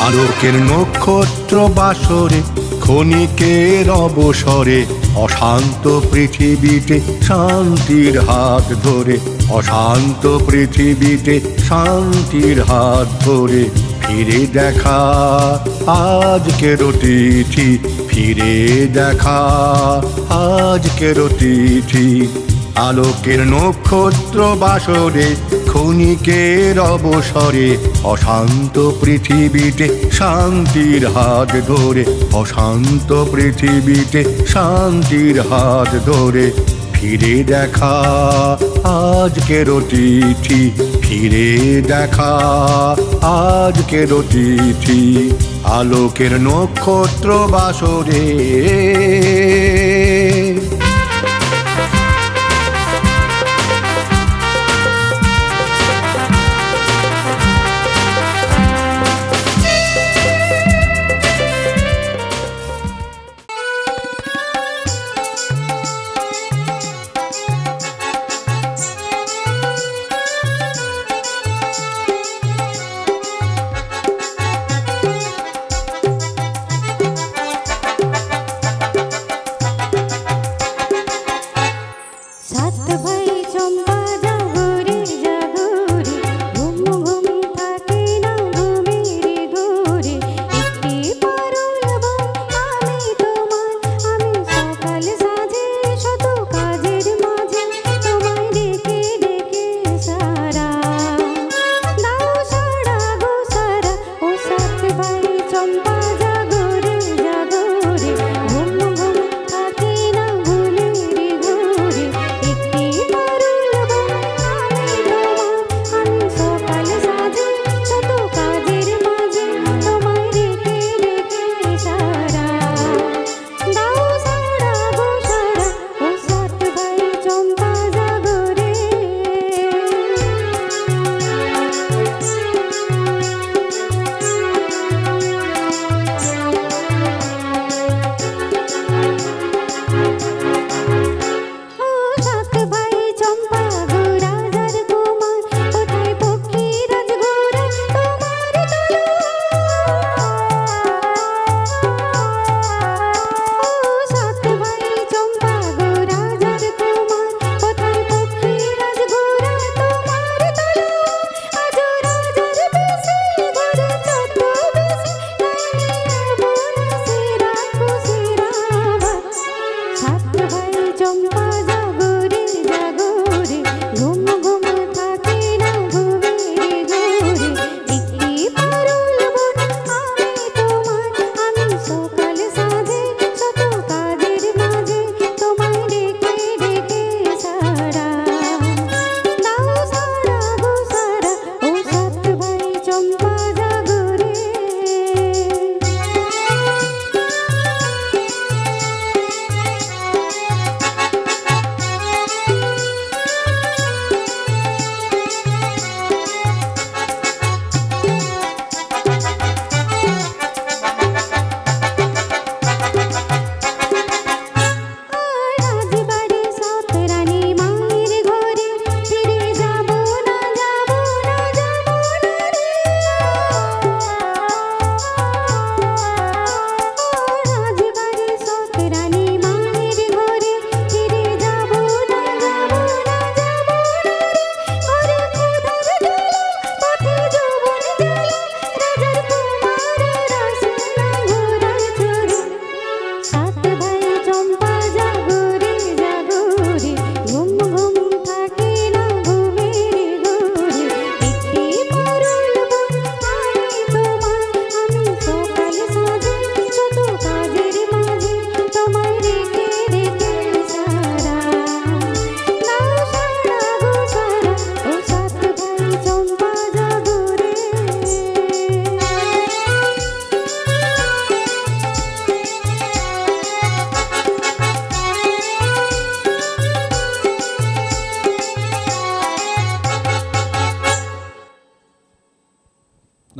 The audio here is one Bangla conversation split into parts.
আলোকের নক্ষত্র বাসরে ক্ষণিকের অবসরে অশান্ত পৃথিবীতে শান্তির হাত ধরে, অশান্ত পৃথিবীতে শান্তির হাত ধরে ফিরে দেখা আজকের তিথি, ফিরে দেখা আজকের তিথি। আলোকের নক্ষত্র বাসরে ক্ষণিকের অবসরে অশান্ত পৃথিবীতে শান্তির হাত ধরে, অশান্ত পৃথিবীতে শান্তির হাত ধরে ফিরে দেখা আজকের তিথি, ফিরে দেখা আজকের তিথি। আলোকের নক্ষত্র বাসরে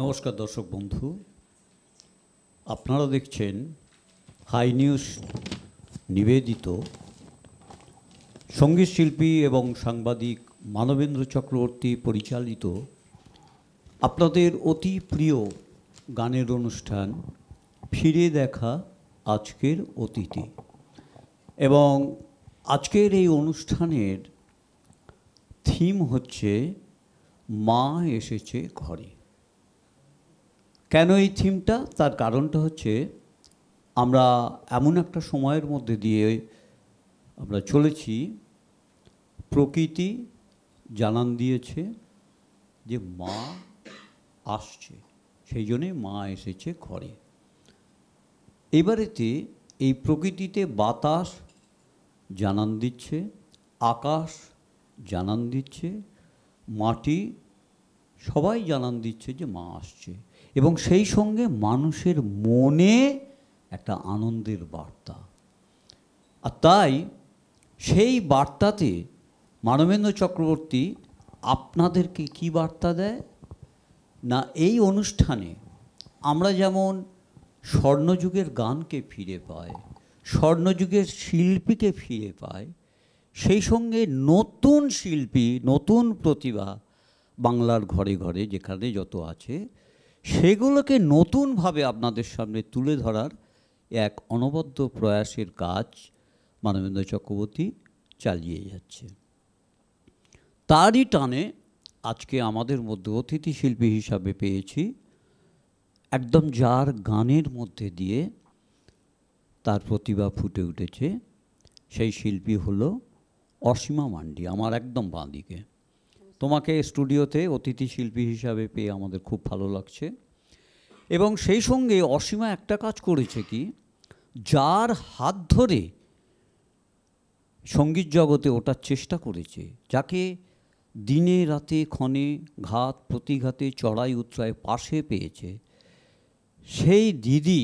নমস্কার দর্শক বন্ধু, আপনারা দেখছেন হাই নিউজ নিবেদিত সঙ্গীত শিল্পী এবং সাংবাদিক মানবেন্দ্র চক্রবর্তী পরিচালিত আপনাদের অতি প্রিয় গানের অনুষ্ঠান ফিরে দেখা আজকের অতিথি। এবং আজকের এই অনুষ্ঠানের থিম হচ্ছে মা এসেছে ঘরে। কেন এই থিমটা? তার কারণটা হচ্ছে আমরা এমন একটা সময়ের মধ্যে দিয়ে আমরা চলেছি, প্রকৃতি জানান দিয়েছে যে মা আসছে, সেই জন্যে মা এসেছে ঘরে। এবারেতে এই প্রকৃতিতে বাতাস জানান দিচ্ছে, আকাশ জানান দিচ্ছে, মাটি সবাই জানান দিচ্ছে যে মা আসছে। এবং সেই সঙ্গে মানুষের মনে একটা আনন্দের বার্তা। আর তাই সেই বার্তাতে মানবেন্দ্র চক্রবর্তী আপনাদেরকে কি বার্তা দেয় না, এই অনুষ্ঠানে আমরা যেমন স্বর্ণযুগের গানকে ফিরে পাই, স্বর্ণযুগের শিল্পীকে ফিরে পাই, সেই সঙ্গে নতুন শিল্পী, নতুন প্রতিভা বাংলার ঘরে ঘরে যেখানে যত আছে, সেগুলোকে নতুনভাবে আপনাদের সামনে তুলে ধরার এক অনবদ্য প্রয়াসের কাজ মানবেন্দ্র চক্রবর্তী চালিয়ে যাচ্ছে। তারই টানে আজকে আমাদের মধ্যে অতিথি শিল্পী হিসাবে পেয়েছি একদম যার গানের মধ্যে দিয়ে তার প্রতিভা ফুটে উঠেছে, সেই শিল্পী হলো অসীমা মান্ডি, আমার একদম বাঁদিকে। তোমাকে স্টুডিওতে অতিথি শিল্পী হিসাবে পেয়ে আমাদের খুব ভালো লাগছে। এবং সেই সঙ্গে অসীমা একটা কাজ করেছে কি, যার হাত ধরে সঙ্গীত জগতে ওঠার চেষ্টা করেছে, যাকে দিনে রাতে ক্ষণে ঘাত প্রতিঘাতে চড়াই উতরায় পাশে পেয়েছে, সেই দিদি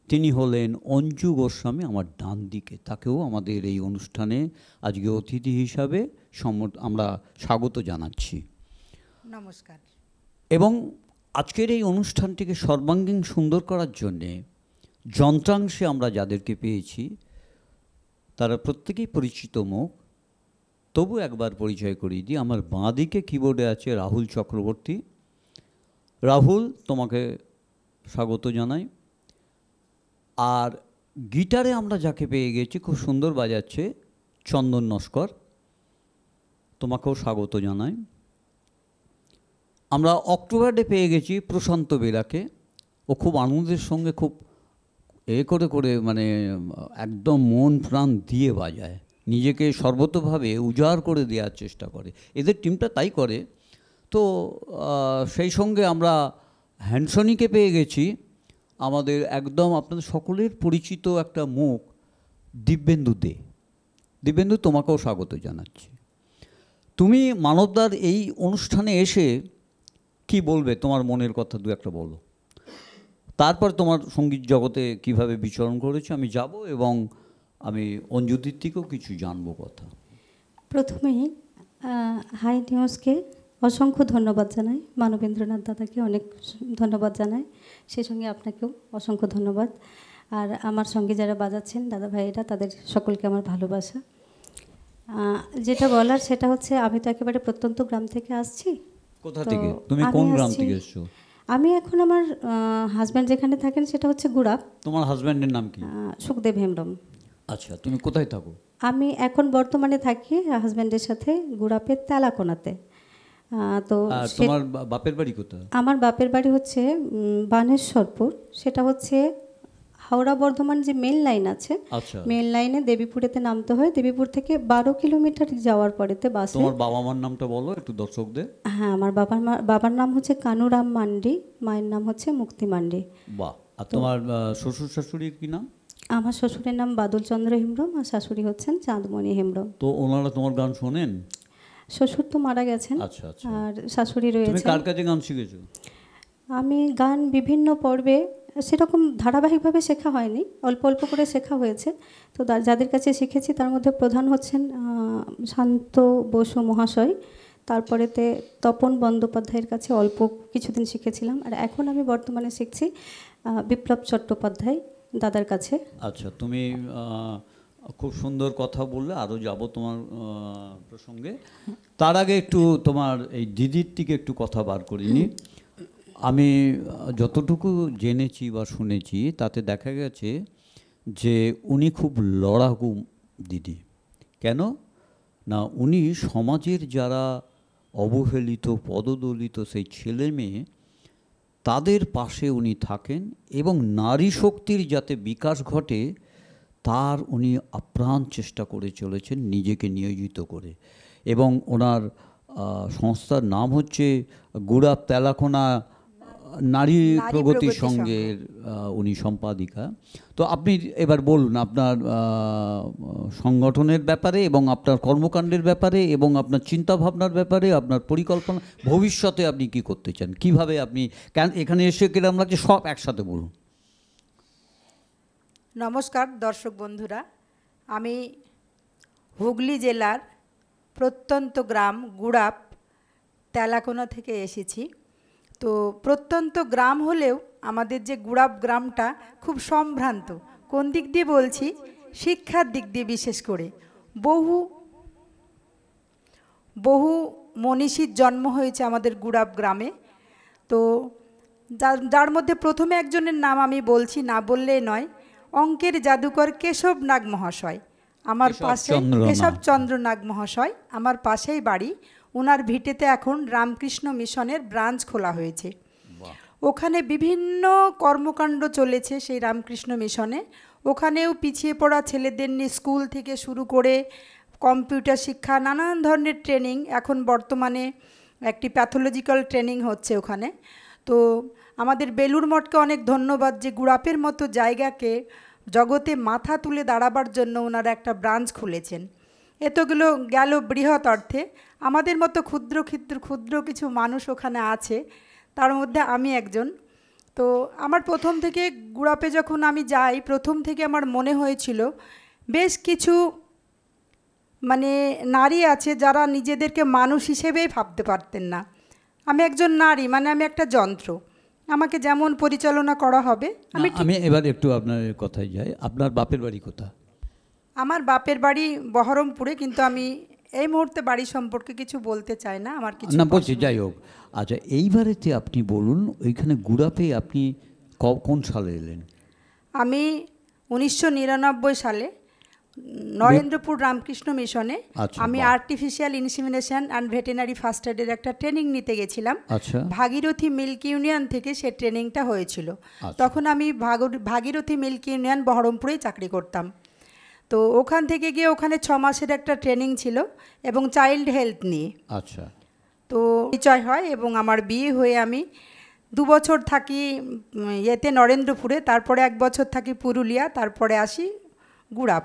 তিনি হলেন অঞ্জু গোস্বামী, আমার ডান দিকে। তাকেও আমাদের এই অনুষ্ঠানে আজকে অতিথি হিসাবে আমরা স্বাগত জানাচ্ছি। নমস্কার। এবং আজকের এই অনুষ্ঠানটিকে সর্বাঙ্গীন সুন্দর করার জন্যে যন্ত্রাংশে আমরা যাদেরকে পেয়েছি তারা প্রত্যেকেই পরিচিত মুখ, তবু একবার পরিচয় করিয়ে দিই। আমার বাঁদিকে কিবোর্ডে আছে রাহুল চক্রবর্তী। রাহুল, তোমাকে স্বাগত জানাই। আর গিটারে আমরা যাকে পেয়ে গেছি, খুব সুন্দর বাজাচ্ছে, চন্দন নস্কর, তোমাকেও স্বাগত জানাই। আমরা অক্টোবরে পেয়ে গেছি প্রশান্ত বেরাকে। ও খুব আনন্দের সঙ্গে খুব করে মানে একদম মন প্রাণ দিয়ে বাজায়, নিজেকে সর্বতভাবে উজাড় করে দেওয়ার চেষ্টা করে। এদের টিমটা তাই করে। তো সেই সঙ্গে আমরা হ্যান্সনিকে পেয়ে গেছি, আমাদের একদম আপনাদের সকলের পরিচিত একটা মুখ, দিব্যেন্দু দে। দিব্যেন্দু, তোমাকেও স্বাগত জানাচ্ছি। তুমি মানবদার এই অনুষ্ঠানে এসে কি বলবে, তোমার মনের কথা দু একটা বলো। তারপর তোমার সঙ্গীত জগতে কিভাবে বিচরণ করেছে আমি যাব, এবং আমি অঞ্জুদির থেকেও কিছু জানবো কথা। প্রথমেই হাই নিউজকে অসংখ্য ধন্যবাদ জানাই, মানবেন্দ্রনাথ দাদাকে অনেক ধন্যবাদ জানাই, সেই সঙ্গে আপনাকেও অসংখ্য ধন্যবাদ। আর আমার সঙ্গে যারা বাজাচ্ছেন দাদা ভাইয়েরা, তাদের সকলকে আমার ভালোবাসা। যেটা বলার সেটা হচ্ছে, আমি তো একেবারে প্রত্যন্ত গ্রাম থেকে আসছি। কোথা থেকে? তুমি কোন গ্রাম থেকে এসছো? আমি এখন আমার হাজব্যান্ড যেখানে থাকেন সেটা হচ্ছে গুড়াপ। তোমার হাজব্যান্ডের নাম কি? সুখদেব হেমব্রম। আচ্ছা, তুমি কোথায় থাকো? আমি এখন বর্তমানে থাকি হাজব্যান্ডের সাথে গুড়াপের তেলাকোনাতে। তো তোমার বাপের বাড়ি কোথায়? আমার বাপের বাড়ি হচ্ছে বানেশ্বরপুর। সেটা হচ্ছে হাওড়া বর্ধমান যে মেন লাইন আছে, মেন লাইনে দেবীপুরেতে নামতে হয়। দেবীপুর থেকে 12 কিলোমিটার যাওয়ার পরেতে বাসে। তোমার বাবা মার নামটা বলো একটু দর্শকদের। হ্যাঁ, আমার বাবার নাম হচ্ছে কানুরাম মান্ডি, মায়ের নাম হচ্ছে মুক্তি মান্ডি। বাহ। আর তোমার শ্বশুর শাশুড়ির কি নাম? আমার শ্বশুরের নাম বাদলচন্দ্র হেমব্রম, আর শাশুড়ি হচ্ছেন চাঁদমণি হেমব্রম। তো ওনারা তোমার গান শোনেন? শ্বশুর তো মারা গেছেন, আর শাশুড়ি রয়েছে। তুমি কার কাছে গান শিখেছো? আমি গান বিভিন্ন পর্বে সেরকম ধারাবাহিকভাবে শেখা হয়নি, অল্প অল্প করে শেখা হয়েছে। তো যাদের কাছে শিখেছি তার মধ্যে প্রধান হচ্ছেন শান্ত বসু মহাশয়, তারপরেতে তপন বন্দ্যোপাধ্যায়ের কাছে অল্প কিছুদিন শিখেছিলাম, আর এখন আমি বর্তমানে শিখছি বিপ্লব চট্টোপাধ্যায় দাদার কাছে। আচ্ছা, তুমি খুব সুন্দর কথা বললে, আরও যাব তোমার প্রসঙ্গে। তার আগে একটু তোমার এই দিদির থেকে একটু কথা বার করিনি। আমি যতটুকু জেনেছি বা শুনেছি তাতে দেখা গেছে যে উনি খুব লড়াকু দিদি। কেন না, উনি সমাজের যারা অবহেলিত পদদলিত সেই ছেলে মেয়ে তাদের পাশে উনি থাকেন এবং নারী শক্তির যাতে বিকাশ ঘটে তার উনি আপ্রাণ চেষ্টা করে চলেছেন নিজেকে নিয়োজিত করে। এবং ওনার সংস্থার নাম হচ্ছে গুড়াপ তেলাকোনা নারী প্রগতি সংঘের উনি সম্পাদিকা। তো আপনি এবার বলুন আপনার সংগঠনের ব্যাপারে এবং আপনার কর্মকাণ্ডের ব্যাপারে এবং আপনার চিন্তাভাবনার ব্যাপারে, আপনার পরিকল্পনা, ভবিষ্যতে আপনি কি করতে চান, কিভাবে আপনি কেন এখানে এসে কিরকম লাগছে, সব একসাথে বলুন। নমস্কার দর্শক বন্ধুরা, আমি হুগলি জেলার প্রত্যন্ত গ্রাম গুড়াপ তেলাকোনা থেকে এসেছি। তো প্রত্যন্ত গ্রাম হলেও আমাদের যে গুড়াপ গ্রামটা খুব সম্ভ্রান্ত। কোন দিক দিয়ে বলছি? শিক্ষার দিক দিয়ে। বিশেষ করে বহু মনীষীর জন্ম হয়েছে আমাদের গুড়াপ গ্রামে। তো যার মধ্যে প্রথমে একজনের নাম আমি বলছি, না বললেই নয়, অঙ্কের জাদুকর কেশব নাগ মহাশয়। আমার পাশে কেশবচন্দ্র নাগ মহাশয় আমার পাশেই বাড়ি। ওনার ভিটেতে এখন রামকৃষ্ণ মিশনের ব্রাঞ্চ খোলা হয়েছে। ওখানে বিভিন্ন কর্মকাণ্ড চলেছে সেই রামকৃষ্ণ মিশনে। ওখানেও পিছিয়ে পড়া ছেলেদের নিয়ে স্কুল থেকে শুরু করে কম্পিউটার শিক্ষা, নানান ধরনের ট্রেনিং। এখন বর্তমানে একটি প্যাথোলজিক্যাল ট্রেনিং হচ্ছে ওখানে। তো আমাদের বেলুড় মঠকে অনেক ধন্যবাদ যে গুড়াপের মতো জায়গাকে জগতে মাথা তুলে দাঁড়াবার জন্য ওনারা একটা ব্রাঞ্চ খুলেছেন। এতগুলো গেল বৃহৎ অর্থে। আমাদের মতো ক্ষুদ্র ক্ষুদ্র কিছু মানুষ ওখানে আছে, তার মধ্যে আমি একজন। তো আমার প্রথম থেকে গুড়াপে যখন আমি যাই, প্রথম থেকে আমার মনে হয়েছিল বেশ কিছু মানে নারী আছে যারা নিজেদেরকে মানুষ হিসেবেই ভাবতে পারতেন না। আমি একজন নারী, মানে আমি একটা যন্ত্র, আমাকে যেমন পরিচালনা করা হবে। আমি এবার একটু আপনার কথায় যাই। আপনার বাপের বাড়ি কোথা? আমার বাপের বাড়ি বহরমপুরে, কিন্তু আমি এই মুহূর্তে বাড়ি সম্পর্কে কিছু বলতে চাই না। আমার কিছু না বলছি, যাই হোক। আচ্ছা, এইবারেতে আপনি বলুন ওইখানে গুড়াপে আপনি কোন সালে এলেন? আমি 1999 সালে নরেন্দ্রপুর রামকৃষ্ণ মিশনে আমি artificial insemination and veterinary first এডের একটা ট্রেনিং নিতে গেছিলাম। ভাগীরথী মিল্ক ইউনিয়ন থেকে সে ট্রেনিংটা হয়েছিল। তখন আমি ভাগীরথী মিল্ক ইউনিয়ন বহরমপুরেই চাকরি করতাম। তো ওখান থেকে গিয়ে ওখানে 6 মাসের একটা ট্রেনিং ছিল এবং চাইল্ড হেলথ নিয়ে। আচ্ছা। তো পরিচয় হয় এবং আমার বিয়ে হয়ে আমি 2 বছর থাকি ইয়েতে নরেন্দ্রপুরে, তারপরে 1 বছর থাকি পুরুলিয়া, তারপরে আসি গুড়াপ।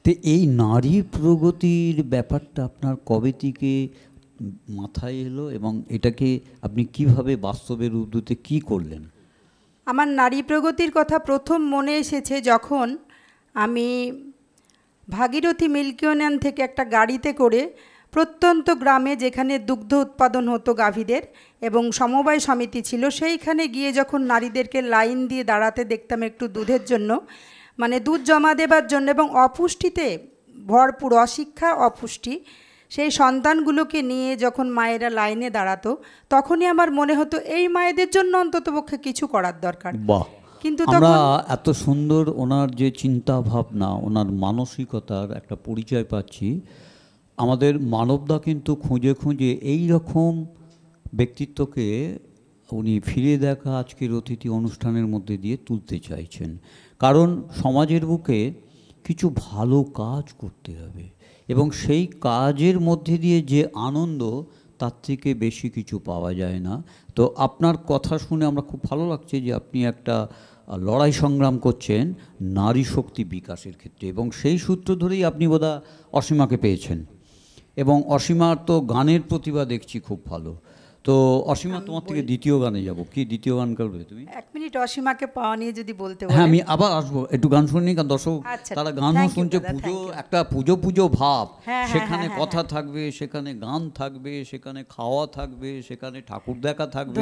তো এই নারী প্রগতির ব্যাপারটা আপনার কবে থেকে মাথায় এলো এবং এটাকে আপনি কিভাবে বাস্তবের উদ্যোগে কি করলেন? আমার নারী প্রগতির কথা প্রথম মনে এসেছে যখন আমি ভাগীরথী মিল্ক ইউনিয়ন থেকে একটা গাড়িতে করে প্রত্যন্ত গ্রামে, যেখানে দুগ্ধ উৎপাদন হতো গাভীদের এবং সমবায় সমিতি ছিল, সেইখানে গিয়ে যখন নারীদেরকে লাইন দিয়ে দাঁড়াতে দেখতাম একটু দুধের জন্য, মানে দুধ জমা দেবার জন্য, এবং অপুষ্টিতে ভরপুর, অশিক্ষা অপুষ্টি, সেই সন্তানগুলোকে নিয়ে যখন মায়েরা লাইনে দাঁড়াতো, তখনই আমার মনে হতো এই মায়েদের জন্য অন্ততপক্ষে কিছু করার দরকার। কিন্তু আমরা এত সুন্দর ওনার যে চিন্তা ভাবনা, ওনার মানসিকতার একটা পরিচয় পাচ্ছি। আমাদের মানবদা কিন্তু খুঁজে খুঁজে এই রকম ব্যক্তিত্বকে উনি ফিরে দেখা আজকের অতিথি অনুষ্ঠানের মধ্যে দিয়ে তুলতে চাইছেন। কারণ সমাজের বুকে কিছু ভালো কাজ করতে হবে এবং সেই কাজের মধ্যে দিয়ে যে আনন্দ, তার থেকে বেশি কিছু পাওয়া যায় না। তো আপনার কথা শুনে আমরা খুব ভালো লাগছে যে আপনি একটা লড়াই সংগ্রাম করছেন নারী শক্তি বিকাশের ক্ষেত্রে, এবং সেই সূত্র ধরেই আপনি বোধহয় অসীমাকে পেয়েছেন। এবং অসীমার তো গানের প্রতিভা দেখছি খুব ভালো। তো অসীমা, তোমার থেকে দ্বিতীয় গানে যাব। কি দ্বিতীয় গান করবে তুমি? 1 মিনিট অসীমাকে পাওয়া নিয়ে যদি বলতে বলেন। হ্যাঁ, আমি আবার আসবো, একটু গান শুনি, কারণ দর্শক তারা গানও শুনছে। পুজো, একটা পুজো ভাব, সেখানে কথা থাকবে, সেখানে গান থাকবে, সেখানে খাওয়া থাকবে, সেখানে ঠাকুর দেখা থাকবে,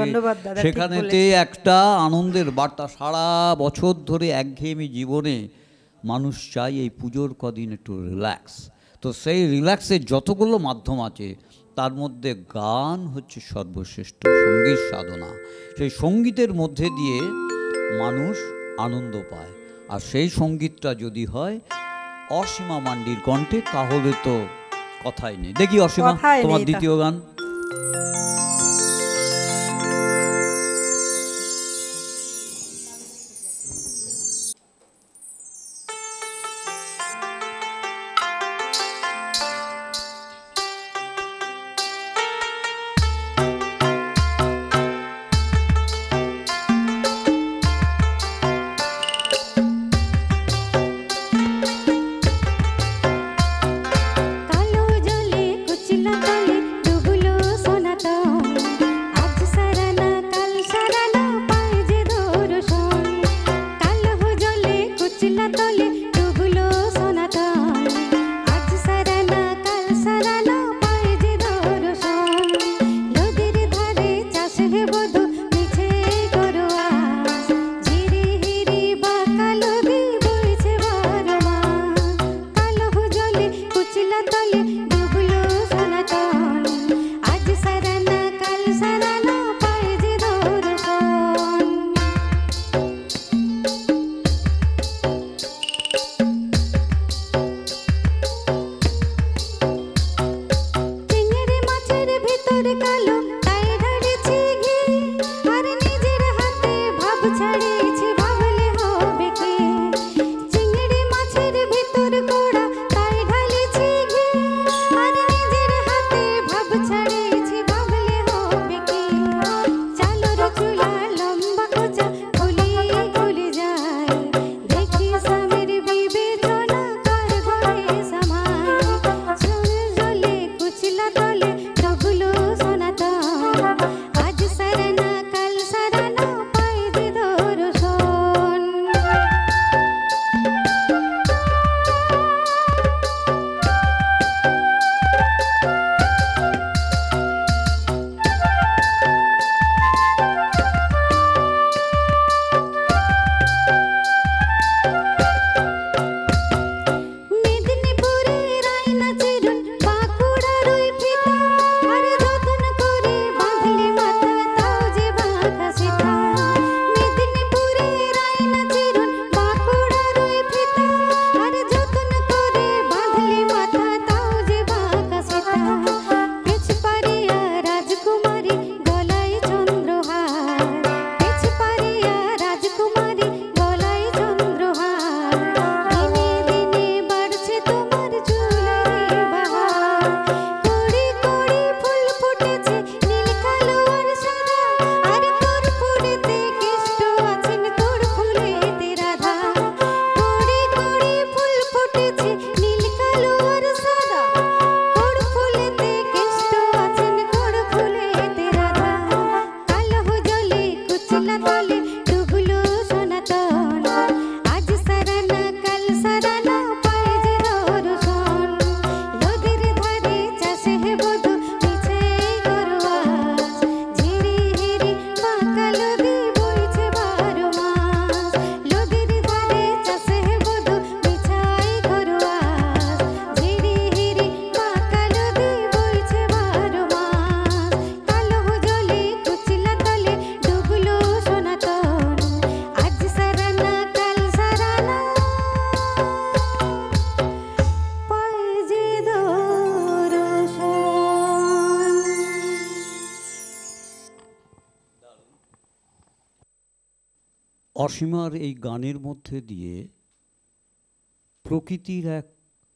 সেখানেতে একটা আনন্দের বার্তা। সারা বছর ধরে একঘেয়েমি জীবনে মানুষ চাই এই পুজোর কদিন একটু রিল্যাক্স। তো সেই রিল্যাক্সের যতগুলো মাধ্যম আছে তার মধ্যে গান হচ্ছে সর্বশ্রেষ্ঠ সঙ্গীত সাধনা। সেই সঙ্গীতের মধ্যে দিয়ে মানুষ আনন্দ পায়, আর সেই সঙ্গীতটা যদি হয় অসীমা মান্ডির কণ্ঠে, তাহলে তো কথাই নেই। দেখি অসীমা, তোমার দ্বিতীয় গান। অসীমার এই গানের মধ্যে দিয়ে প্রকৃতির এক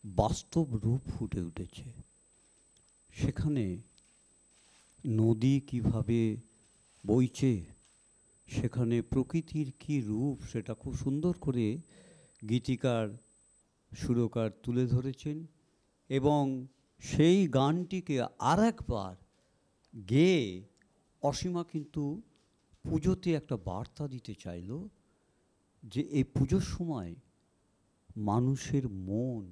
বাস্তব রূপ ফুটে উঠেছে। সেখানে নদী কিভাবে বইছে, সেখানে প্রকৃতির কি রূপ, সেটা খুব সুন্দর করে গীতিকার সুরকার তুলে ধরেছেন, এবং সেই গানটিকে আর একবার গেয়ে অসীমা কিন্তু পুজোতে একটা বার্তা দিতে চাইল যে এই পুজোর সময় মানুষের মন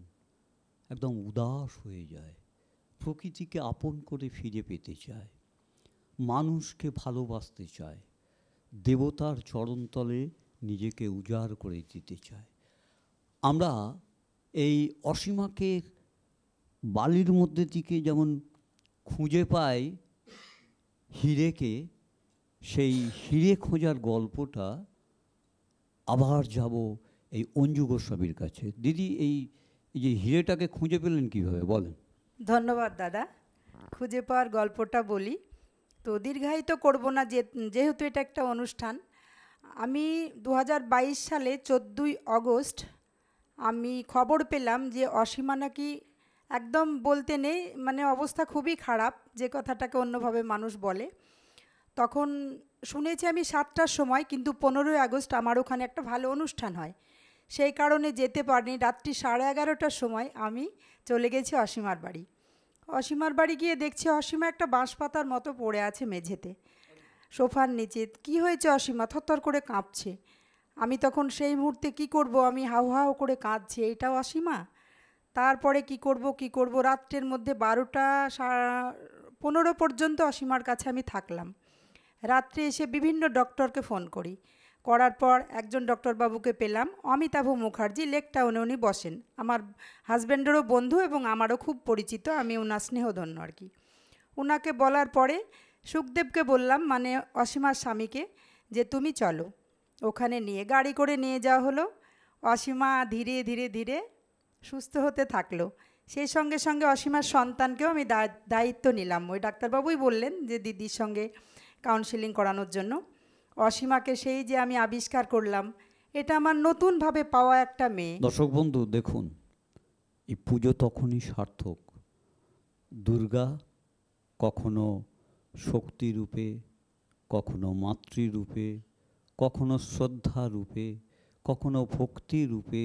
একদম উদাস হয়ে যায়, প্রকৃতিকে আপন করে ফিরে পেতে চায়, মানুষকে ভালোবাসতে চায়, দেবতার চরণতলে নিজেকে উজাড় করে দিতে চায়। আমরা এই অসীমাকে বালির মধ্যে থেকে যেমন খুঁজে পায় হিরেকে, সেই হিরে খোঁজার গল্পটা আবার যাব এই অঞ্জু গোস্বামীর কাছে। দিদি, এই যে হিরেটাকে খুঁজে পেলেন কিভাবে বলেন? ধন্যবাদ দাদা। খুঁজে পাওয়ার গল্পটা বলি, তো দীর্ঘায়িত করব না, যেহেতু এটা একটা অনুষ্ঠান। আমি 2022 সালে 14ই অগস্ট আমি খবর পেলাম যে অসীমা নাকি একদম বলতে নেই, মানে অবস্থা খুবই খারাপ, যে কথাটাকে অন্যভাবে মানুষ বলে। তখন শুনেছি আমি 7টার সময়, কিন্তু 15ই আগস্ট আমার ওখানে একটা ভালো অনুষ্ঠান হয়, সেই কারণে যেতে পারিনি। রাত্রি 11:30টার সময় আমি চলে গেছি অসীমার বাড়ি। অসীমার বাড়ি গিয়ে দেখছি অসীমা একটা বাঁশপাতার মতো পড়ে আছে মেঝেতে, সোফার নিচে। কি হয়েছে অসীমা? থরথর করে কাঁপছে। আমি তখন সেই মুহূর্তে কি করব, আমি হাউ হাউ করে কাঁদছি, এইটাও অসীমা। তারপরে কি করব, রাত্রের মধ্যে 12:15 পর্যন্ত অসীমার কাছে আমি থাকলাম। রাত্রে এসে বিভিন্ন ডক্টরকে ফোন করার পর একজন ডক্টরবাবুকে পেলাম, অমিতাভ মুখার্জি, লেক টাউনে উনি বসেন। আমার হাজব্যান্ডেরও বন্ধু এবং আমারও খুব পরিচিত, আমি ওনার স্নেহধন্য আর কি। ওনাকে বলার পরে সুখদেবকে বললাম, মানে অসীমার স্বামীকে, যে তুমি চলো। ওখানে নিয়ে গাড়ি করে নিয়ে যাওয়া হলো। অসীমা ধীরে ধীরে ধীরে সুস্থ হতে থাকলো। সেই সঙ্গে সঙ্গে অসীমার সন্তানকেও আমি দায়িত্ব নিলাম। ওই ডাক্তারবাবুই বললেন যে দিদির সঙ্গে কাউন্সিলিং করানোর জন্য। অসীমাকে সেই যে আমি আবিষ্কার করলাম, এটা আমার নতুনভাবে পাওয়া একটা মেয়ে। দর্শক বন্ধু দেখুন, এই পুজো তখনই সার্থক। দুর্গা কখনো শক্তি রূপে, কখনো মাতৃরূপে, কখনো শ্রদ্ধা রূপে, কখনো ভক্তি রূপে,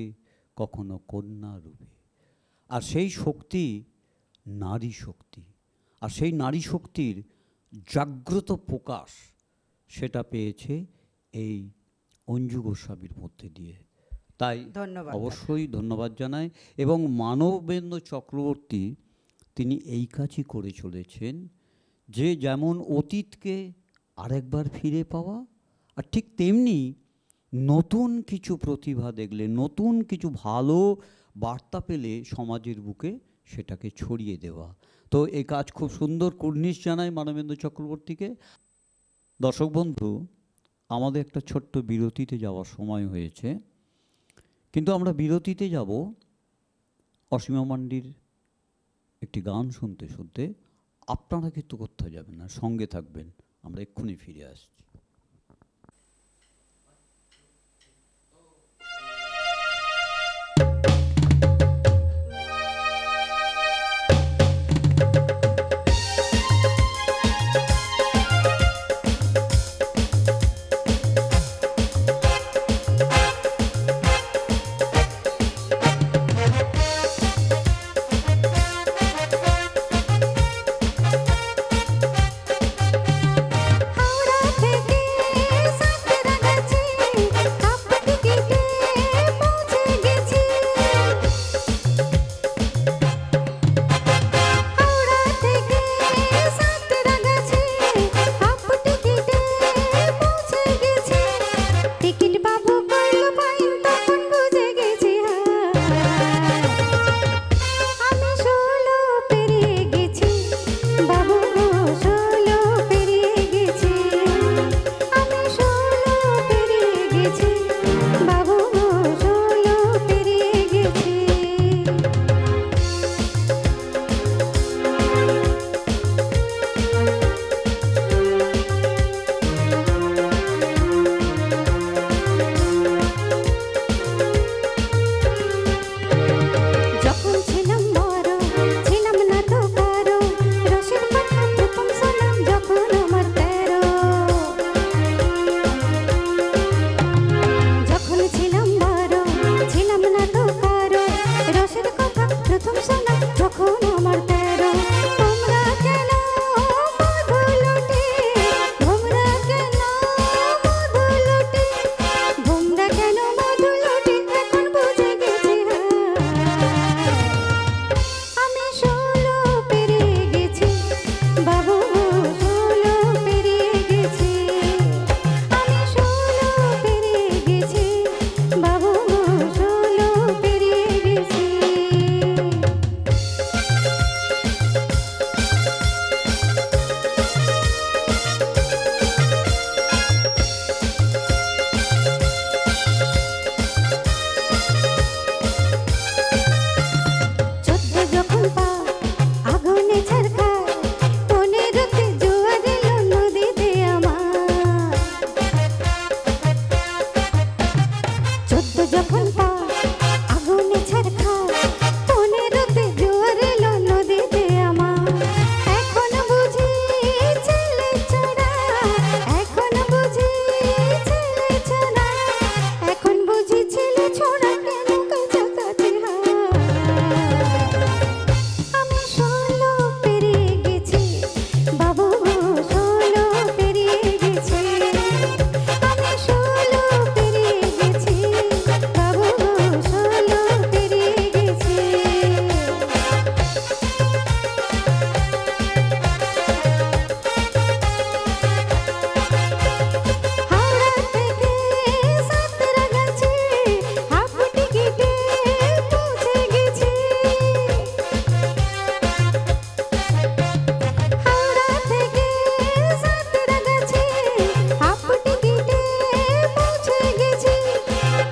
কখনো কন্যা রূপে। আর সেই শক্তি নারী শক্তি, আর সেই নারী শক্তির জাগ্রত প্রকাশ সেটা পেয়েছে এই অঞ্জু গোস্বামীর মধ্যে দিয়ে। তাই অবশ্যই ধন্যবাদ জানাই। এবং মানবেন্দ্র চক্রবর্তী তিনি এই কাজই করে চলেছেন, যে যেমন অতীতকে আরেকবার ফিরে পাওয়া, আর ঠিক তেমনি নতুন কিছু প্রতিভা দেখলে, নতুন কিছু ভালো বার্তা পেলে সমাজের বুকে সেটাকে ছড়িয়ে দেওয়া। তো এই কাজ খুব সুন্দর, কুর্নিশ জানাই মানবেন্দ্র চক্রবর্তীকে। দর্শক বন্ধু, আমাদের একটা ছোট্ট বিরতিতে যাওয়ার সময় হয়েছে, কিন্তু আমরা বিরতিতে যাব অসীমা মান্ডির একটি গান শুনতে শুনতে। আপনারা কিন্তু কোথাও যাবেন না, সঙ্গে থাকবেন, আমরা এক্ষুনি ফিরে আসছি।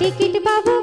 টিকিট বাবু